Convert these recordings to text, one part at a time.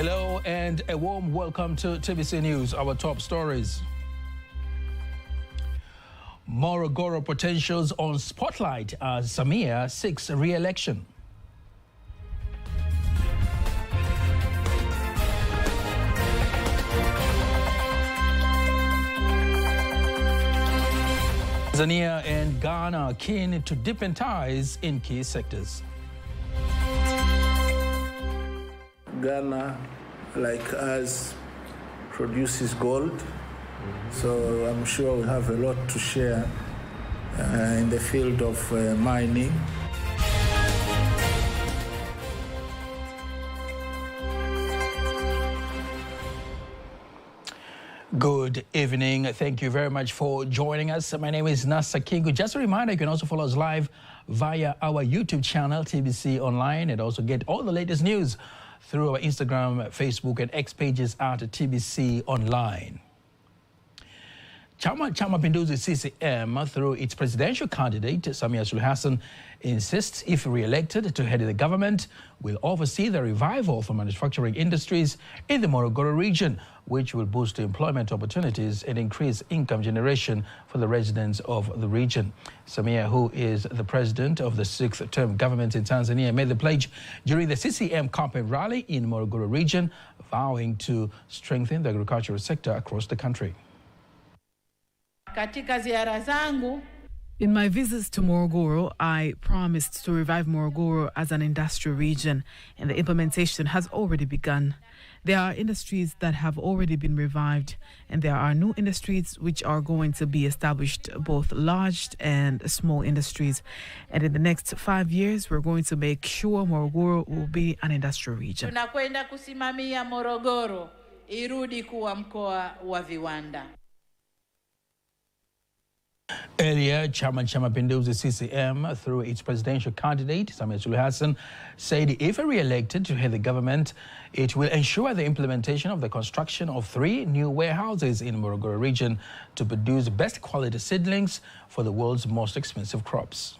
Hello and a warm welcome to TVC News. Our top stories. Morogoro potentials on spotlight as Samia seeks re-election. Tanzania and Ghana are keen to deepen ties in key sectors. Ghana, like us, produces gold, so I'm sure we have a lot to share in the field of mining. Good evening. Thank you very much for joining us. My name is Nasa Kingu. Just a reminder, you can also follow us live via our YouTube channel, TVC Online, and also get all the latest news through our Instagram, Facebook, and X pages at TVC Online. Chama cha Mapinduzi CCM, through its presidential candidate, Samia Suluhu Hassan, insists if re-elected to head the government, will oversee the revival for manufacturing industries in the Morogoro region, which will boost employment opportunities and increase income generation for the residents of the region. Samia, who is the president of the 6th-term government in Tanzania, made the pledge during the CCM campaign rally in Morogoro region, vowing to strengthen the agricultural sector across the country. In my visits to Morogoro, I promised to revive Morogoro as an industrial region, and the implementation has already begun. There are industries that have already been revived, and there are new industries which are going to be established, both large and small industries. And in the next 5 years, we're going to make sure Morogoro will be an industrial region. Tunakwenda kusimamia Morogoro irudi kuwa mkoa wa viwanda. Earlier, Chama cha Mapinduzi CCM, through its presidential candidate, Samia Suluhu Hassan, said if re-elected to head the government, it will ensure the implementation of the construction of 3 new warehouses in Morogoro region to produce best quality seedlings for the world's most expensive crops.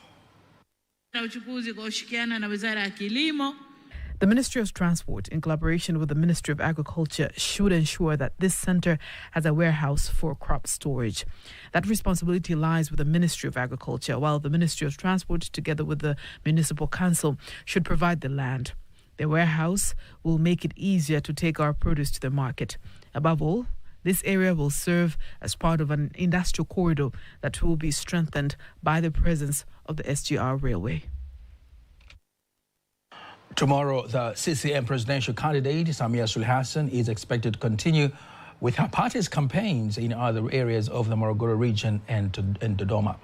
The Ministry of Transport, in collaboration with the Ministry of Agriculture, should ensure that this center has a warehouse for crop storage. That responsibility lies with the Ministry of Agriculture, while the Ministry of Transport, together with the Municipal Council, should provide the land. The warehouse will make it easier to take our produce to the market. Above all, this area will serve as part of an industrial corridor that will be strengthened by the presence of the SGR Railway. Tomorrow, the CCM presidential candidate, Samia Suluhu Hassan, is expected to continue with her party's campaigns in other areas of the Morogoro region and Dodoma.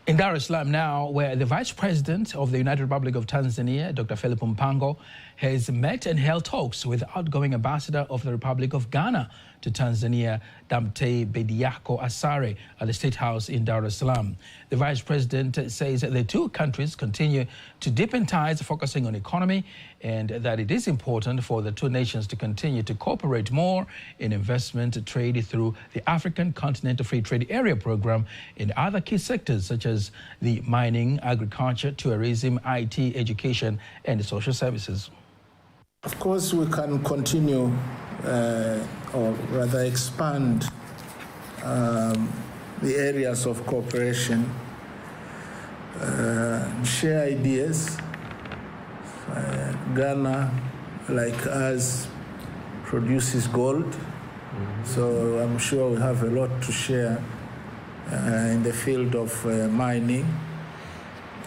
In Dar es Salaam now, where the Vice President of the United Republic of Tanzania, Dr. Philip Mpango, has met and held talks with outgoing ambassador of the Republic of Ghana to Tanzania, Damte Bediako Asare, at the State House in Dar es Salaam. The Vice President says that the two countries continue to deepen ties, focusing on economy, and that it is important for the two nations to continue to cooperate more in investment, trade through the African Continental Free Trade Area program in other key sectors such as the mining, agriculture, tourism, IT, education, and social services. Of course, we can continue, or rather expand the areas of cooperation, share ideas. Ghana, like us, produces gold, so I'm sure we have a lot to share in the field of mining,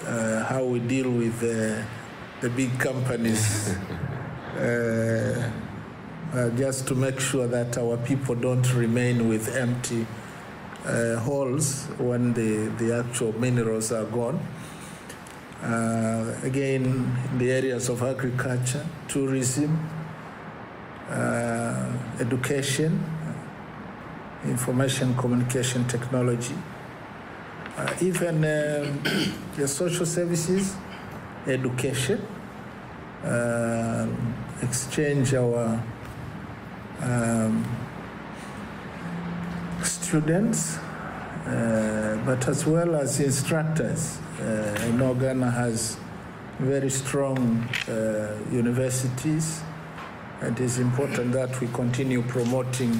how we deal with the big companies. Just to make sure that our people don't remain with empty holes when the actual minerals are gone. Again, in the areas of agriculture, tourism, education, information communication technology, even the social services, education, exchange our students, but as well as instructors. I know Ghana has very strong universities. It is important that we continue promoting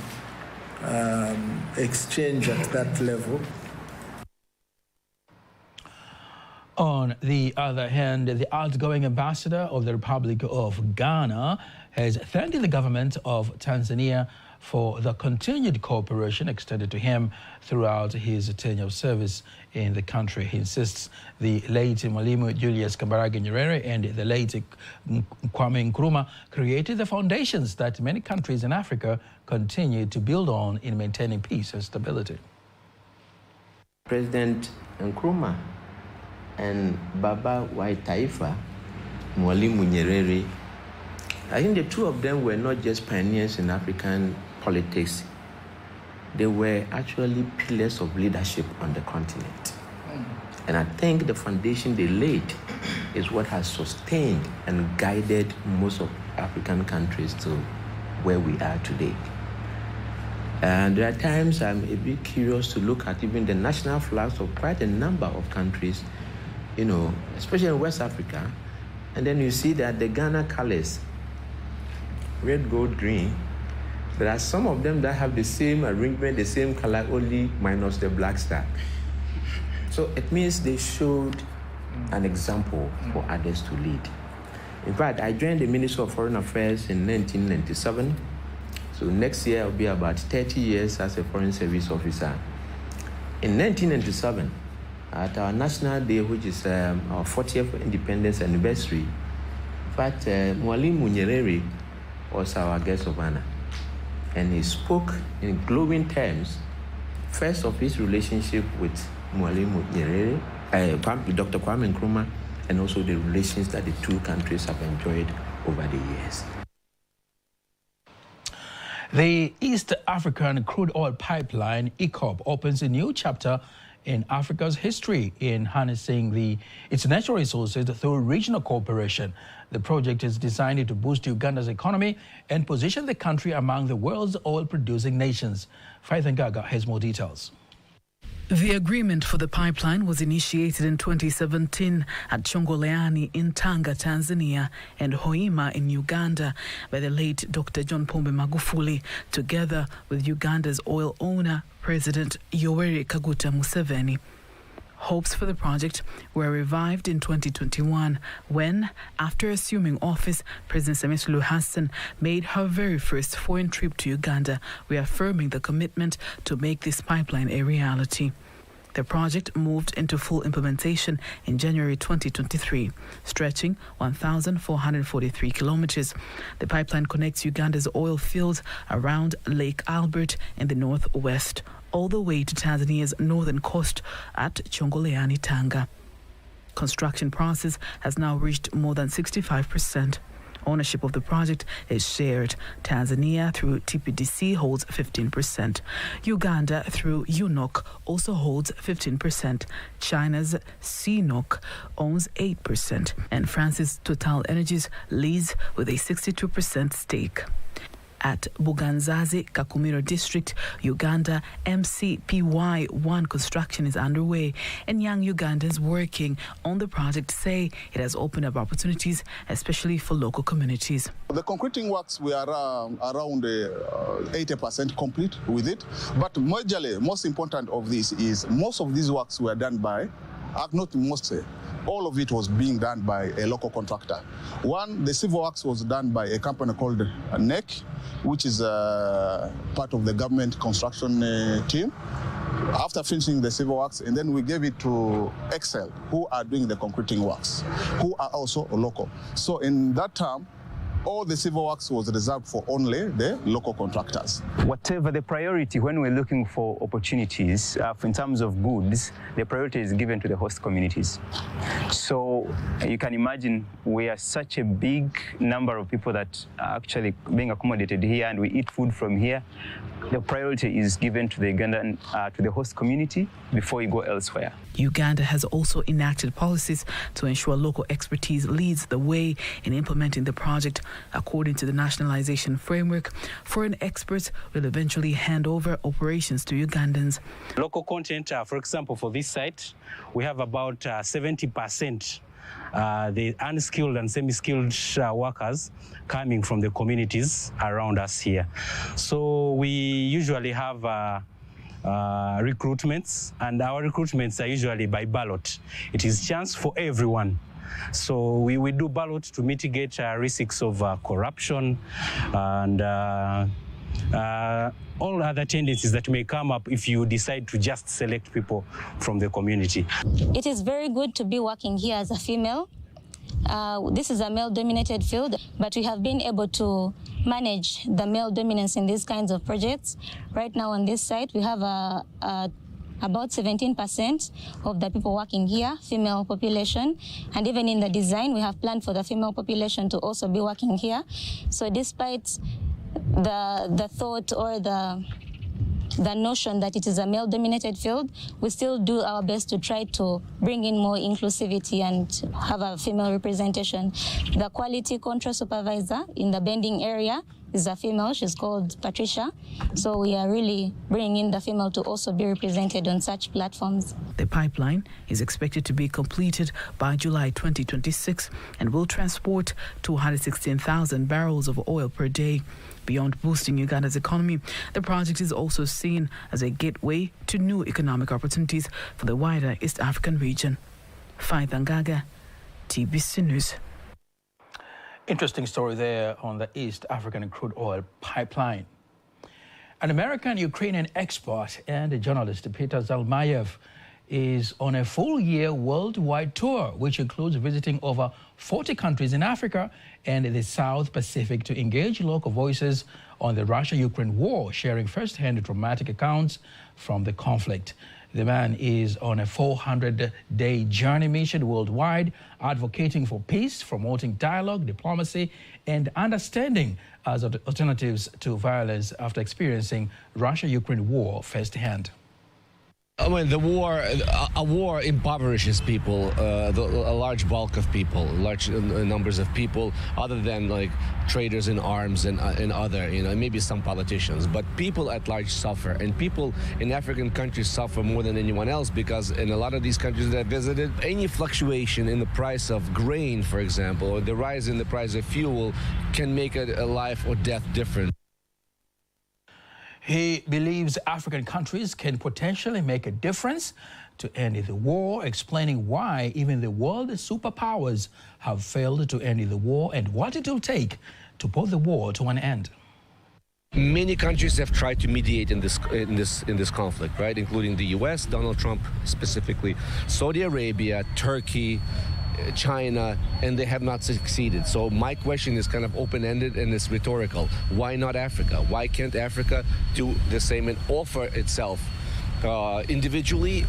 exchange at that level. On the other hand, the outgoing ambassador of the Republic of Ghana has thanked the government of Tanzania for the continued cooperation extended to him throughout his tenure of service in the country. He insists the late Mwalimu Julius Kambarage Nyerere and the late Kwame Nkrumah created the foundations that many countries in Africa continue to build on in maintaining peace and stability. President Nkrumah and Baba Wa Taifa, Mwalimu Nyerere, I think the two of them were not just pioneers in African politics, they were actually pillars of leadership on the continent. And I think the foundation they laid is what has sustained and guided most of African countries to where we are today. And there are times I'm a bit curious to look at even the national flags of quite a number of countries, you know, especially in West Africa. And then you see that the Ghana colors, red, gold, green, there are some of them that have the same arrangement, the same color, only minus the black star. So it means they showed an example for others to lead. In fact, I joined the Ministry of Foreign Affairs in 1997. So next year I'll be about 30 years as a Foreign Service officer. In 1997, at our National Day, which is our 40th independence anniversary, in fact, Mwalimu Nyerere was our guest of honor. And he spoke in glowing terms, first of his relationship with Mwalimu Nyerere, Dr. Kwame Nkrumah, and also the relations that the two countries have enjoyed over the years. The East African Crude Oil Pipeline, EACOP, opens a new chapter in Africa's history in harnessing its natural resources through regional cooperation. The project is designed to boost Uganda's economy and position the country among the world's oil-producing nations. Faith Ngaga has more details. The agreement for the pipeline was initiated in 2017 at Chongoleani in Tanga, Tanzania, and Hoima in Uganda by the late Dr. John Pombe Magufuli, together with Uganda's oil owner, President Yoweri Kaguta Museveni. Hopes for the project were revived in 2021 when, after assuming office, President Samia Suluhu Hassan made her very first foreign trip to Uganda, reaffirming the commitment to make this pipeline a reality. The project moved into full implementation in January 2023, stretching 1,443 kilometers. The pipeline connects Uganda's oil fields around Lake Albert in the northwest, all the way to Tanzania's northern coast at Chongoleani, Tanga. Construction process has now reached more than 65%. Ownership of the project is shared. Tanzania, through TPDC, holds 15%. Uganda, through UNOC, also holds 15%. China's CNOC owns 8%. And France's Total Energies leads with a 62% stake. At Buganzazi, Kakumiro District, Uganda, MCPY-1 construction is underway, and young Ugandans working on the project say it has opened up opportunities, especially for local communities. The concreting works, we are around 80% complete with it, but majorly, most important of this is most of these works were done by, not mostly, all of it was being done by a local contractor. One, the civil works was done by a company called NEC, which is part of the government construction team. After finishing the civil works, and then we gave it to Excel, who are doing the concreting works, who are also local. So in that term, all the civil works was reserved for only the local contractors. Whatever the priority when we're looking for opportunities in terms of goods, the priority is given to the host communities. So you can imagine we are such a big number of people that are actually being accommodated here, and we eat food from here. The priority is given to the Ugandan, to the host community before you go elsewhere. Uganda has also enacted policies to ensure local expertise leads the way in implementing the project. According to the nationalization framework, foreign experts will eventually hand over operations to Ugandans. Local content, for example, for this site, we have about 70% the unskilled and semi-skilled workers coming from the communities around us here. So we usually have recruitments, and our recruitments are usually by ballot. It is chance for everyone. So we do ballot to mitigate risks of corruption and all other tendencies that may come up if you decide to just select people from the community. It is very good to be working here as a female. This is a male-dominated field, but we have been able to manage the male dominance in these kinds of projects. Right now on this site, we have about 17% of the people working here, female population. And even in the design, we have planned for the female population to also be working here. So despite the thought or the notion that it is a male-dominated field, we still do our best to try to bring in more inclusivity and have a female representation. The quality control supervisor in the bending area is a female. She's called Patricia. So we are really bringing in the female to also be represented on such platforms. The pipeline is expected to be completed by July 2026 and will transport 216,000 barrels of oil per day. Beyond boosting Uganda's economy, the project is also seen as a gateway to new economic opportunities for the wider East African region. Faith Angaga, TBC News. Interesting story there on the East African crude oil pipeline. An American-Ukrainian expert and journalist, Peter Zalmayev, is on a full-year worldwide tour, which includes visiting over 40 countries in Africa and the South Pacific to engage local voices on the Russia-Ukraine war, sharing first-hand dramatic accounts from the conflict. The man is on a 400-day journey mission worldwide, advocating for peace, promoting dialogue, diplomacy, and understanding as alternatives to violence after experiencing Russia-Ukraine war firsthand. I mean, a war impoverishes people, a large bulk of people, large numbers of people, other than like traders in arms and other, maybe some politicians. But people at large suffer, and people in African countries suffer more than anyone else because in a lot of these countries that I visited, any fluctuation in the price of grain, for example, or the rise in the price of fuel can make a life or death difference. He believes African countries can potentially make a difference to end the war, explaining why even the world superpowers have failed to end the war and what it will take to put the war to an end. Many countries have tried to mediate in this conflict, right? Including the U.S., Donald Trump specifically, Saudi Arabia, Turkey, China, and they have not succeeded. So my question is kind of open-ended and it's rhetorical. Why not Africa? Why can't Africa do the same and offer itself individually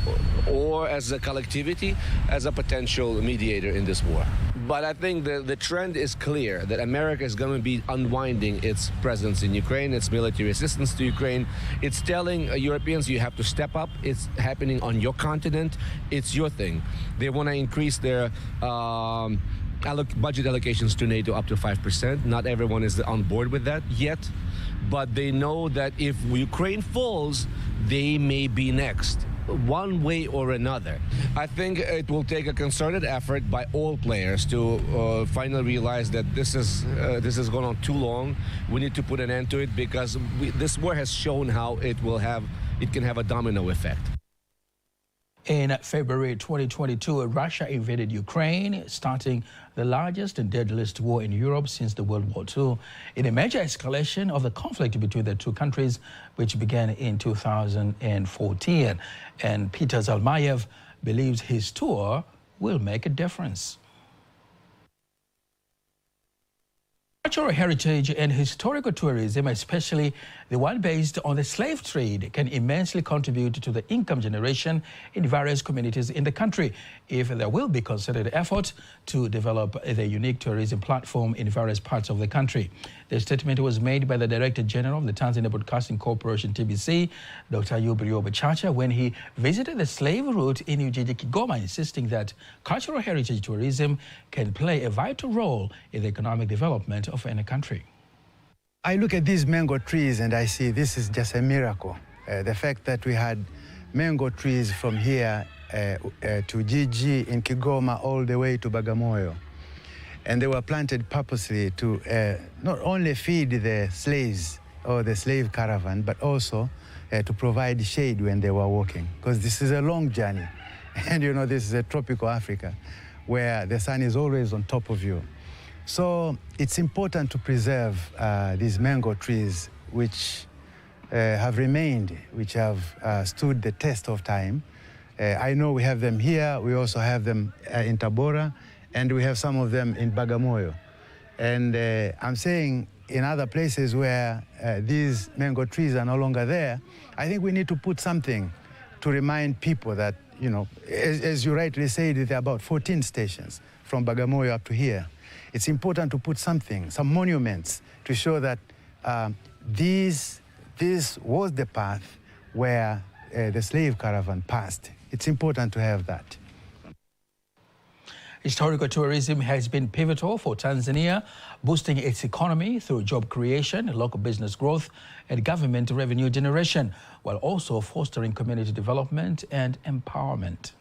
or as a collectivity as a potential mediator in this war? But I think the trend is clear that America is going to be unwinding its presence in Ukraine, its military assistance to Ukraine. It's telling Europeans you have to step up. It's happening on your continent. It's your thing. They want to increase their budget allocations to NATO up to 5%. Not everyone is on board with that yet, but they know that if Ukraine falls, they may be next, one way or another. I think it will take a concerted effort by all players to finally realize that this has gone on too long. We need to put an end to it because this war has shown how it can have a domino effect. In February 2022, Russia invaded Ukraine, starting the largest and deadliest war in Europe since the World War II, in a major escalation of the conflict between the two countries, which began in 2014. And Peter Zalmayev believes his tour will make a difference. Cultural heritage and historical tourism, especially the one based on the slave trade, can immensely contribute to the income generation in various communities in the country if there will be concerted effort to develop a unique tourism platform in various parts of the country. The statement was made by the Director General of the Tanzania Broadcasting Corporation, TBC, Dr. Ayub Rioba Chacha, when he visited the slave route in Ujiji, Kigoma, insisting that cultural heritage tourism can play a vital role in the economic development of any country. I look at these mango trees and I see this is just a miracle. The fact that we had mango trees from here Gigi in Kigoma all the way to Bagamoyo. And they were planted purposely to not only feed the slaves or the slave caravan, but also to provide shade when they were walking. Because this is a long journey. And you know, this is a tropical Africa where the sun is always on top of you. So it's important to preserve these mango trees which have remained, which have stood the test of time. I know we have them here. We also have them in Tabora, and we have some of them in Bagamoyo. And I'm saying in other places where these mango trees are no longer there, I think we need to put something to remind people that, you know, as you rightly said, there are about 14 stations from Bagamoyo up to here. It's important to put something, some monuments, to show that this was the path where the slave caravan passed. It's important to have that. Historical tourism has been pivotal for Tanzania, boosting its economy through job creation, local business growth, and government revenue generation, while also fostering community development and empowerment.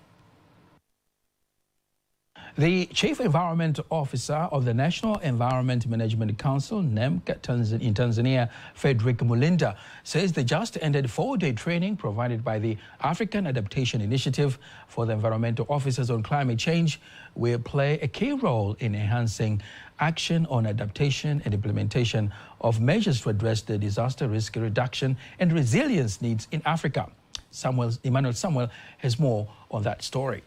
The Chief Environment Officer of the National Environment Management Council, NEMC, in Tanzania, Frederick Mulinda, says the just ended 4-day training provided by the African Adaptation Initiative for the environmental officers on climate change will play a key role in enhancing action on adaptation and implementation of measures to address the disaster risk reduction and resilience needs in Africa. Emmanuel Samuel has more on that story.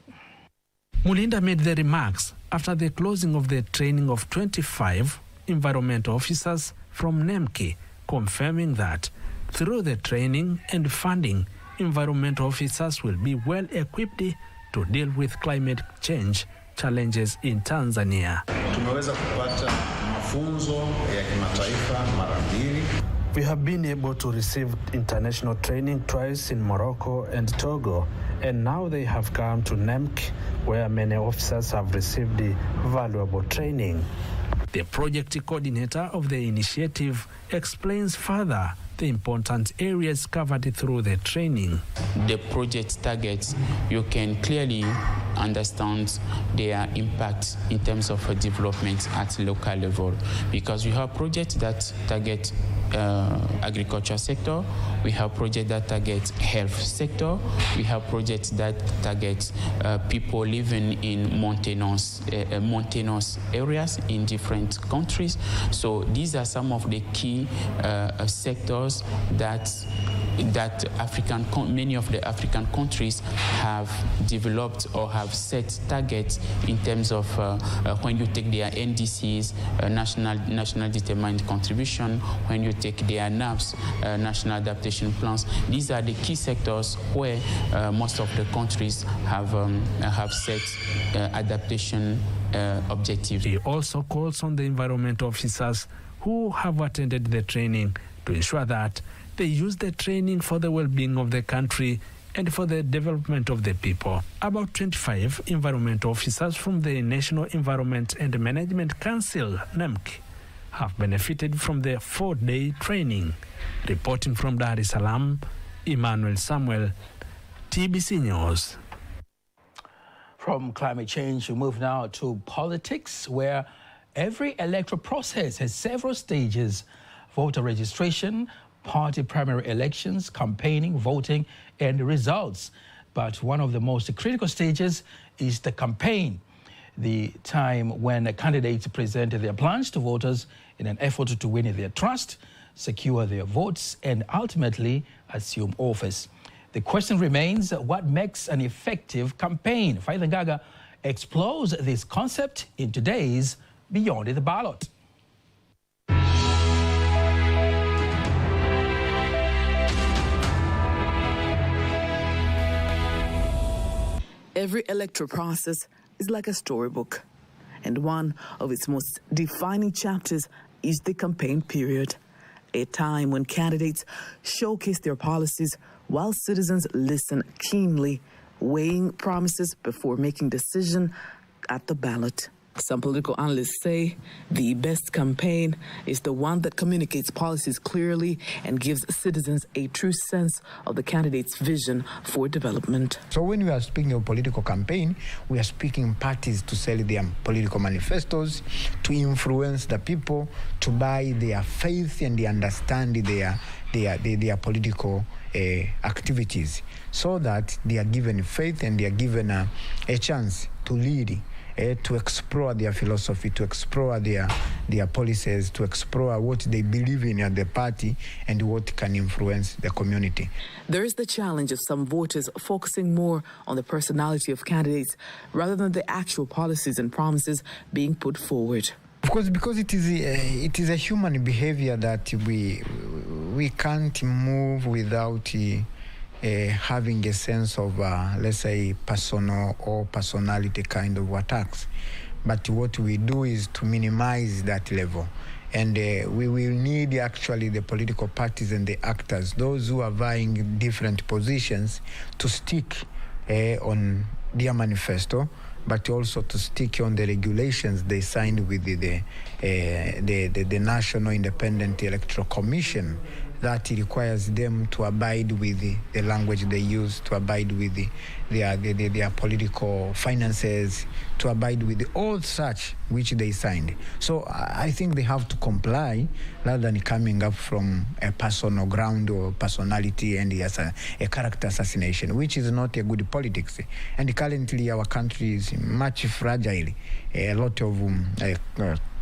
Mulinda made the remarks after the closing of the training of 25 environmental officers from NEMC, confirming that through the training and funding, environmental officers will be well equipped to deal with climate change challenges in Tanzania. Tumeweza kupata mafunzo ya kimataifa mara mbili. We have been able to receive international training twice in Morocco and Togo, and now they have come to NEMC, where many officers have received valuable training. The project coordinator of the initiative explains further the important areas covered through the training. The project targets, you can clearly understand their impact in terms of development at local level, because we have projects that target agriculture sector, we have projects that target health sector, we have projects that target people living in mountainous areas in different countries. So these are some of the key sectors that many of the African countries have developed or have set targets in terms of when you take their NDCs, national determined contribution, when you take their NAPs, national adaptation plans. These are the key sectors where most of the countries have set adaptation objectives. He also calls on the environment officers who have attended the training to ensure that they use the training for the well-being of the country and for the development of the people. About 25 environmental officers from the National Environment and Management Council, NEMC, have benefited from the 4-day training. Reporting from Dar es Salaam, Emmanuel Samuel, TBC News. From climate change, we move now to politics, where every electoral process has several stages: voter registration, party primary elections, campaigning, voting, and results. But one of the most critical stages is the campaign, the time when candidates present their plans to voters in an effort to win their trust, secure their votes, and ultimately assume office. The question remains, what makes an effective campaign? Faith Ngaga explores this concept in today's Beyond the Ballot. Every electoral process is like a storybook, and one of its most defining chapters is the campaign period, a time when candidates showcase their policies while citizens listen keenly, weighing promises before making decisions at the ballot. Some political analysts say the best campaign is the one that communicates policies clearly and gives citizens a true sense of the candidate's vision for development. So when we are speaking of political campaign, we are speaking parties to sell their political manifestos, to influence the people, to buy their faith and understand their political activities, so that they are given faith and they are given a chance to lead, to explore their philosophy, to explore their policies, to explore what they believe in at the party and what can influence the community. There is the challenge of some voters focusing more on the personality of candidates rather than the actual policies and promises being put forward. Of course, because it is a human behavior that we can't move without having a sense of, let's say, personal or personality kind of attacks. But what we do is to minimize that level. And we will need actually the political parties and the actors, those who are vying different positions, to stick on their manifesto, but also to stick on the regulations they signed with the National Independent Electoral Commission. That requires them to abide with the language they use, to abide with their political finances, to abide with all such which they signed. So I think they have to comply rather than coming up from a personal ground or personality and as a character assassination, which is not a good politics. And currently our country is much fragile. A lot of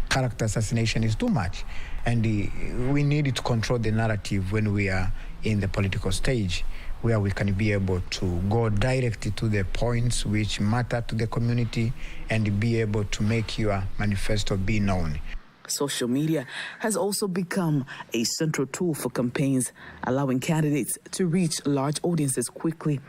character assassination is too much. And we need to control the narrative when we are in the political stage, where we can be able to go directly to the points which matter to the community and be able to make your manifesto be known. Social media has also become a central tool for campaigns, allowing candidates to reach large audiences quickly.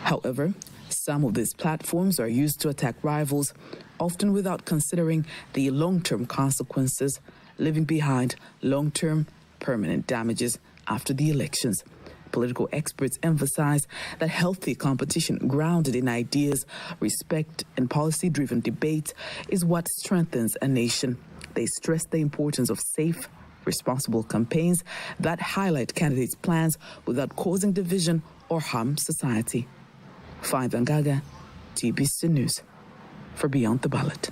However, some of these platforms are used to attack rivals, often without considering the long-term consequences, leaving behind long-term permanent damages after the elections. Political experts emphasize that healthy competition grounded in ideas, respect, and policy-driven debate is what strengthens a nation. They stress the importance of safe, responsible campaigns that highlight candidates' plans without causing division or harm society. Faith Ngaga, TBC News, for Beyond the Ballot.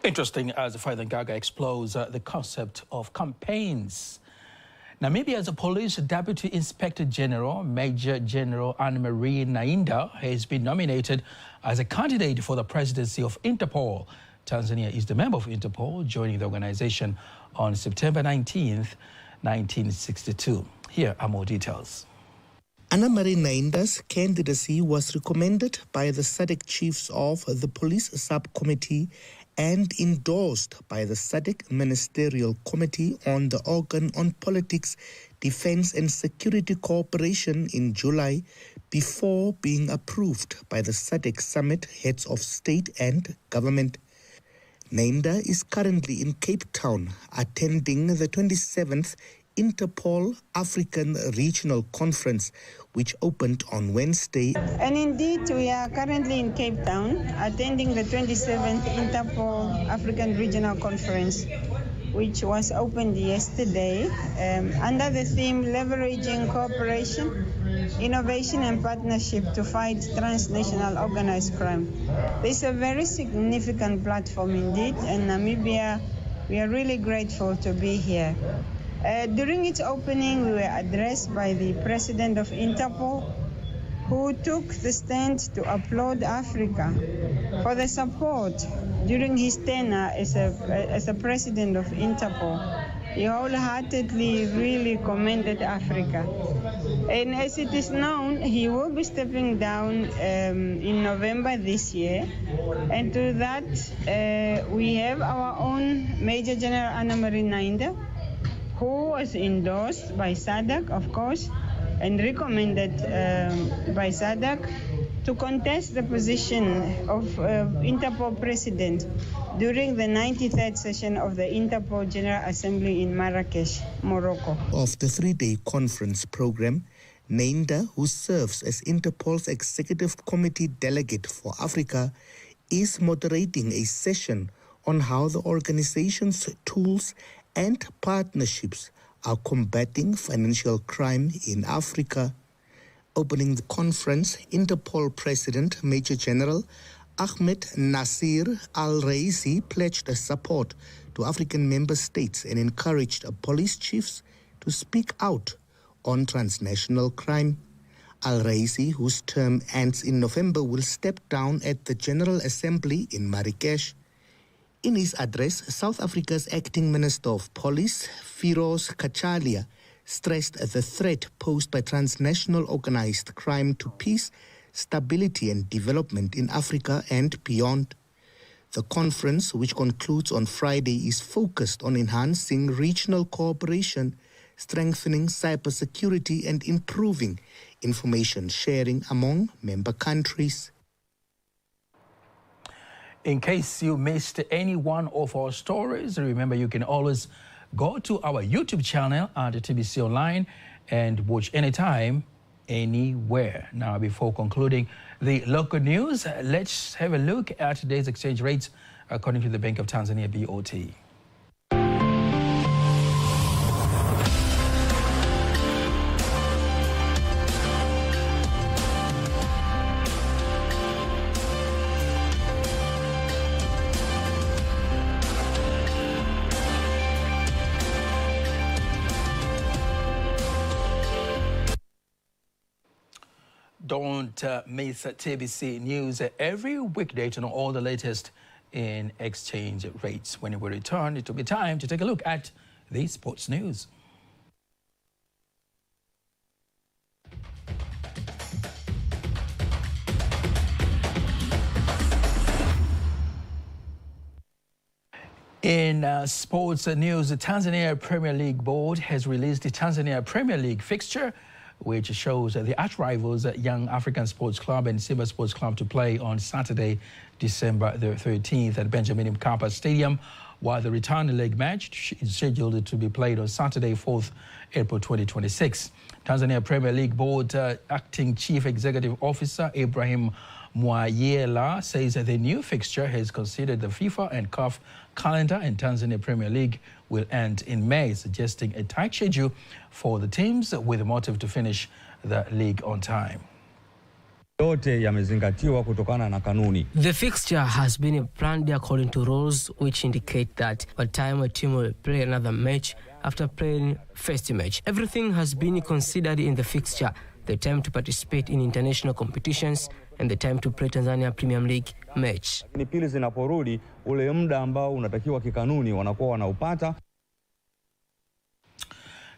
Interesting as Faith Ngaga explores the concept of campaigns. Namibia's Police Deputy Inspector General, Major General Anne-Marie Nainda, has been nominated as a candidate for the presidency of Interpol. Tanzania is the member of Interpol, joining the organization on September 19th, 1962. Here are more details. Anne-Marie Nainda's candidacy was recommended by the SADC chiefs of the Police Subcommittee and endorsed by the SADC Ministerial Committee on the Organ on Politics, Defense and Security Cooperation in July, before being approved by the SADC Summit Heads of State and Government. Nainda is currently in Cape Town, attending the 27th Interpol African Regional Conference, which opened on Wednesday. And indeed, we are currently in Cape Town, attending the 27th Interpol African Regional Conference, which was opened yesterday under the theme Leveraging Cooperation, Innovation and Partnership to Fight Transnational Organized Crime. This is a very significant platform indeed, and Namibia, we are really grateful to be here. During its opening, we were addressed by the president of Interpol, who took the stand to applaud Africa for the support during his tenure as a president of Interpol. He wholeheartedly really commended Africa. And as it is known, he will be stepping down in November this year. And to that, we have our own Major General Anne-Marie Nainda, who was endorsed by SADC, of course, and recommended by SADC. to contest the position of Interpol President during the 93rd session of the Interpol General Assembly in Marrakesh, Morocco. Of the three-day conference program, Nainda, who serves as Interpol's Executive Committee Delegate for Africa, is moderating a session on how the organization's tools and partnerships are combating financial crime in Africa. Opening the conference, Interpol President Major General Ahmed Nasir Al-Raisi pledged support to African member states and encouraged police chiefs to speak out on transnational crime. Al-Raisi, whose term ends in November, will step down at the General Assembly in Marrakesh. In his address, South Africa's acting Minister of Police, Firoz Kachalia, stressed the threat posed by transnational organized crime to peace, stability and development in Africa and beyond. The conference, which concludes on Friday, is focused on enhancing regional cooperation, strengthening cybersecurity and improving information sharing among member countries. In case you missed any one of our stories, remember you can always go to our YouTube channel at TBC Online and watch anytime, anywhere. Now, before concluding the local news, let's have a look at today's exchange rates according to the Bank of Tanzania, BOT. Don't miss TBC News every weekday to know all the latest in exchange rates. When we return, it will be time to take a look at the sports news. In sports news, the Tanzania Premier League Board has released the Tanzania Premier League fixture, which shows the arch-rivals Young African Sports Club and Simba Sports Club to play on Saturday, December the 13th at Benjamin Mkapa Stadium, while the return leg match is scheduled to be played on Saturday, 4th April 2026. Tanzania Premier League Board Acting Chief Executive Officer Ibrahim Mwayela says that the new fixture has considered the FIFA and CAF calendar, and Tanzania Premier League will end in May, suggesting a tight schedule for the teams with a motive to finish the league on time. The fixture has been planned according to rules which indicate that by the time a team will play another match after playing first match. Everything has been considered in the fixture: the time to participate in international competitions and the time to play Tanzania Premier League match.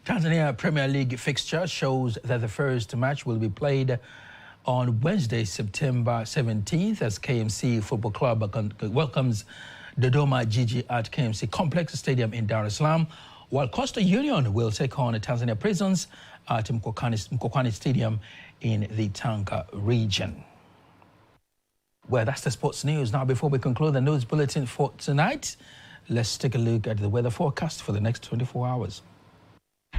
Tanzania Premier League fixture shows that the first match will be played on Wednesday, September 17th, as KMC Football Club welcomes Dodoma Jiji at KMC Complex Stadium in Dar es Salaam, while Coastal Union will take on Tanzania Prisons at Mkokwani Stadium in the Tanga region. Well, that's the sports news. Now, before we conclude the news bulletin for tonight, let's take a look at the weather forecast for the next 24 hours.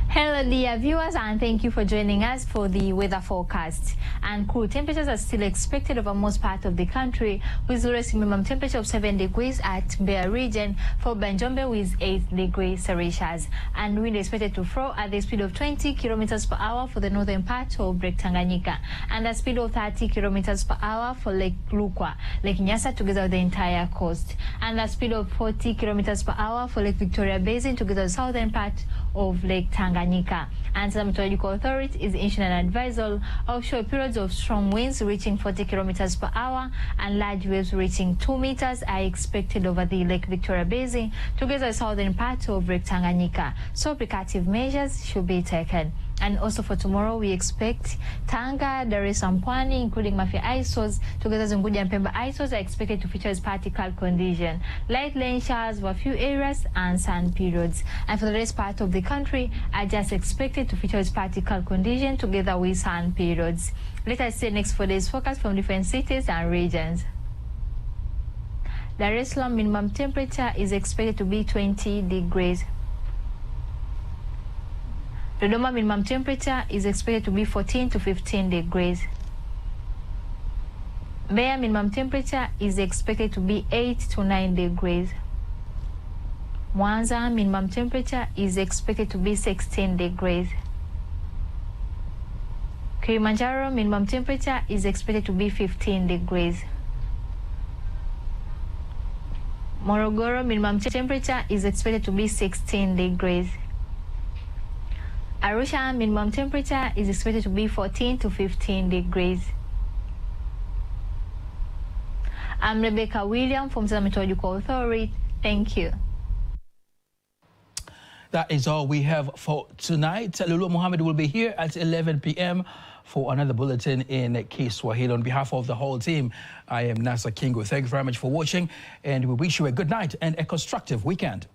Hello dear viewers, and thank you for joining us for the weather forecast. And cool temperatures are still expected over most part of the country, with lowest minimum temperature of 7 degrees at Mbeya region, for Banjombe with 8 degrees Celsius. And wind expected to flow at the speed of 20 kilometers per hour for the northern part of Lake Tanganyika, and the speed of 30 kilometers per hour for Lake Lukwa, Lake Nyasa together with the entire coast, and the speed of 40 kilometers per hour for Lake Victoria Basin together with the southern part of Lake Tanganyika. And the Meteorological Authority is issuing an advisory of short periods of strong winds reaching 40 kilometers per hour and large waves reaching 2 meters are expected over the Lake Victoria Basin together with the southern part of Lake Tanganyika. So precautive measures should be taken. And also for tomorrow, we expect Tanga, Dar es Salaam, Pwani, including Mafia ISOs, together with Unguja and Pemba ISOs are expected to feature as partly cloud condition. Light rain showers for a few areas and sun periods. And for the rest part of the country, are just expected to feature as partly cloud condition together with sun periods. Let us see next 4 days forecast from different cities and regions. Dar es Salaam minimum temperature is expected to be 20 degrees. Dodoma minimum temperature is expected to be 14 to 15 degrees. Mbeya minimum temperature is expected to be 8 to 9 degrees. Mwanza minimum temperature is expected to be 16 degrees. Kilimanjaro minimum temperature is expected to be 15 degrees. Morogoro minimum temperature is expected to be 16 degrees. Arusha minimum temperature is expected to be 14 to 15 degrees. I'm Rebecca William from the Meteorological Authority. Thank you. That is all we have for tonight. Lulu Mohammed will be here at 11 p.m. for another bulletin in Kiswahili. On behalf of the whole team, I am Nasa Kingo. Thank you very much for watching, and we wish you a good night and a constructive weekend.